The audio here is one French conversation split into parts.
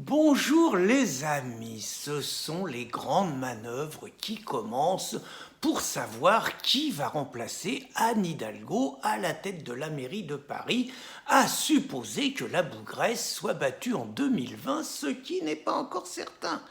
Bonjour les amis, ce sont les grandes manœuvres qui commencent pour savoir qui va remplacer Anne Hidalgo à la tête de la mairie de Paris, à supposer que la Bougresse soit battue en 2020, ce qui n'est pas encore certain.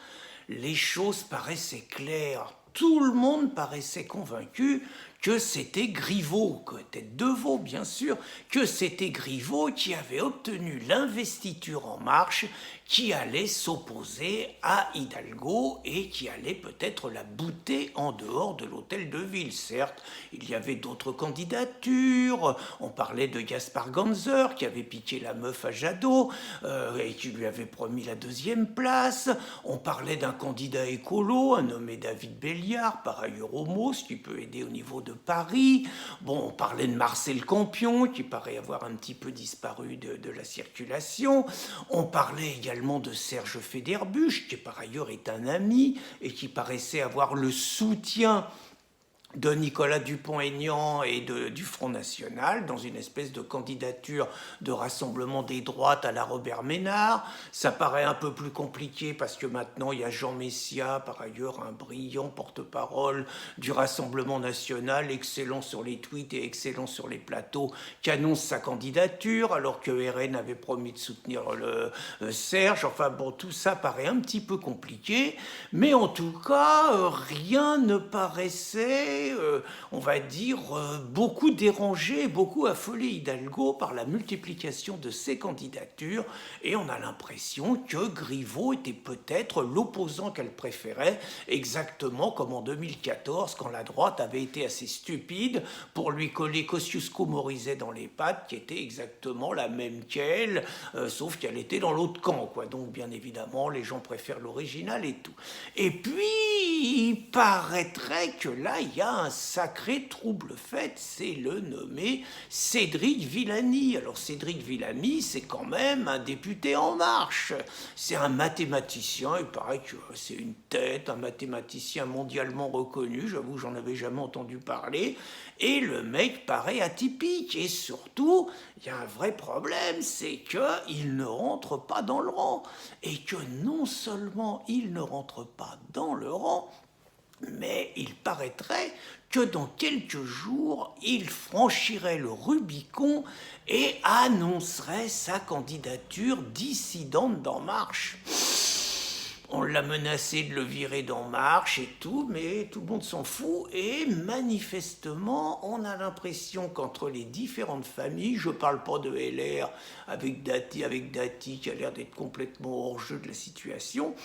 Les choses paraissaient claires, tout le monde paraissait convaincu que c'était Griveaux, tête de veau bien sûr, que c'était Griveaux qui avait obtenu l'investiture En Marche, qui allait s'opposer à Hidalgo et qui allait peut-être la bouter en dehors de l'hôtel de ville. Certes, il y avait d'autres candidatures, on parlait de Gaspard Ganzer qui avait piqué la meuf à Jadot et qui lui avait promis la deuxième place, on parlait d'un candidat écolo, un nommé David Béliard, par ailleurs homo, ce qui peut aider au niveau de Paris. Bon, on parlait de Marcel Campion, qui paraît avoir un petit peu disparu de la circulation. On parlait également de Serge Federbusch, qui par ailleurs est un ami et qui paraissait avoir le soutien de Nicolas Dupont-Aignan et du Front National dans une espèce de candidature de rassemblement des droites à la Robert Ménard. Ça paraît un peu plus compliqué parce que maintenant il y a Jean Messia, par ailleurs un brillant porte-parole du Rassemblement National, excellent sur les tweets et excellent sur les plateaux, qui annonce sa candidature alors que RN avait promis de soutenir Serge. Enfin bon, tout ça paraît un petit peu compliqué, mais en tout cas, rien ne paraissait on va dire, beaucoup dérangé, beaucoup affolé Hidalgo par la multiplication de ses candidatures, et on a l'impression que Griveaux était peut-être l'opposant qu'elle préférait, exactement comme en 2014, quand la droite avait été assez stupide pour lui coller Kosciusko-Morizet dans les pattes, qui était exactement la même qu'elle, sauf qu'elle était dans l'autre camp, quoi. Donc bien évidemment, les gens préfèrent l'original et tout. Et puis, il paraîtrait que là, il y a un sacré trouble fait, c'est le nommé Cédric Villani. Alors Cédric Villani, c'est quand même un député En Marche. C'est un mathématicien, il paraît que c'est une tête, un mathématicien mondialement reconnu, j'avoue, j'en avais jamais entendu parler, et le mec paraît atypique, et surtout, il y a un vrai problème, c'est qu'il ne rentre pas dans le rang, et que non seulement il ne rentre pas dans le rang, mais il paraîtrait que dans quelques jours, il franchirait le Rubicon et annoncerait sa candidature dissidente d'En Marche. On l'a menacé de le virer d'En Marche et tout, mais tout le monde s'en fout. Et manifestement, on a l'impression qu'entre les différentes familles, je ne parle pas de LR avec Dati qui a l'air d'être complètement hors jeu de la situation,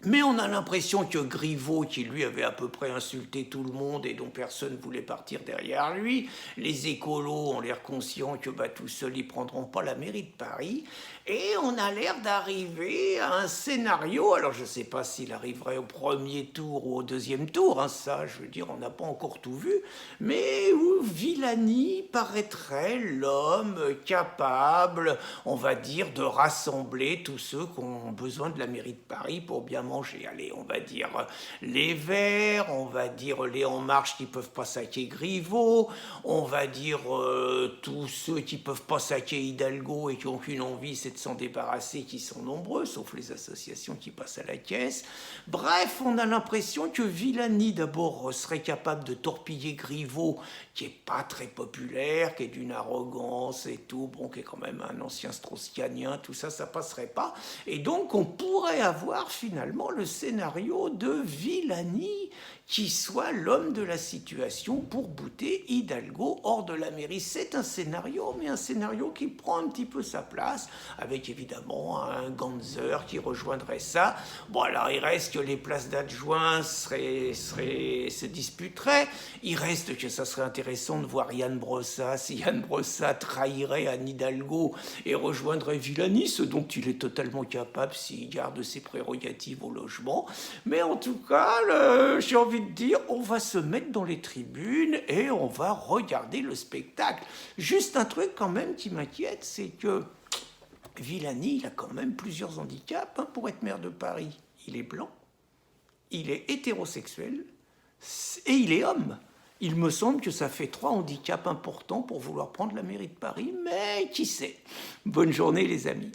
mais on a l'impression que Griveaux, qui lui avait à peu près insulté tout le monde et dont personne ne voulait partir derrière lui, les écolos ont l'air conscients que tout seuls ils ne prendront pas la mairie de Paris, et on a l'air d'arriver à un scénario, alors je ne sais pas s'il arriverait au premier tour ou au deuxième tour, hein, ça je veux dire on n'a pas encore tout vu, mais où Villani paraîtrait l'homme capable, on va dire, de rassembler tous ceux qui ont besoin de la mairie de Paris pour bien manger. Allez, on va dire les Verts, on va dire les En Marche qui ne peuvent pas saquer Griveaux, on va dire tous ceux qui ne peuvent pas saquer Hidalgo et qui n'ont qu'une envie, c'est de s'en débarrasser, qui sont nombreux, sauf les associations qui passent à la caisse. Bref, on a l'impression que Villani, d'abord, serait capable de torpiller Griveaux, qui n'est pas très populaire, qui est d'une arrogance et tout, bon, qui est quand même un ancien strauss-kahnien, tout ça, ça passerait pas. Et donc, on pourrait avoir finalement le scénario de Villani qui soit l'homme de la situation pour bouter Hidalgo hors de la mairie. C'est un scénario, mais un scénario qui prend un petit peu sa place, avec évidemment un Ganzer qui rejoindrait ça. Bon, alors il reste que les places d'adjoints se disputeraient. Il reste que ça serait intéressant de voir Yann Brossa, si Yann Brossa trahirait Anne Hidalgo et rejoindrait Villani, ce dont il est totalement capable s'il garde ses prérogatives au logement. Mais en tout cas, j'ai envie de dire, on va se mettre dans les tribunes et on va regarder le spectacle. Juste un truc quand même qui m'inquiète, c'est que Villani, il a quand même plusieurs handicaps pour être maire de Paris. Il est blanc, il est hétérosexuel et il est homme. Il me semble que ça fait 3 handicaps importants pour vouloir prendre la mairie de Paris, mais qui sait. Bonne journée les amis.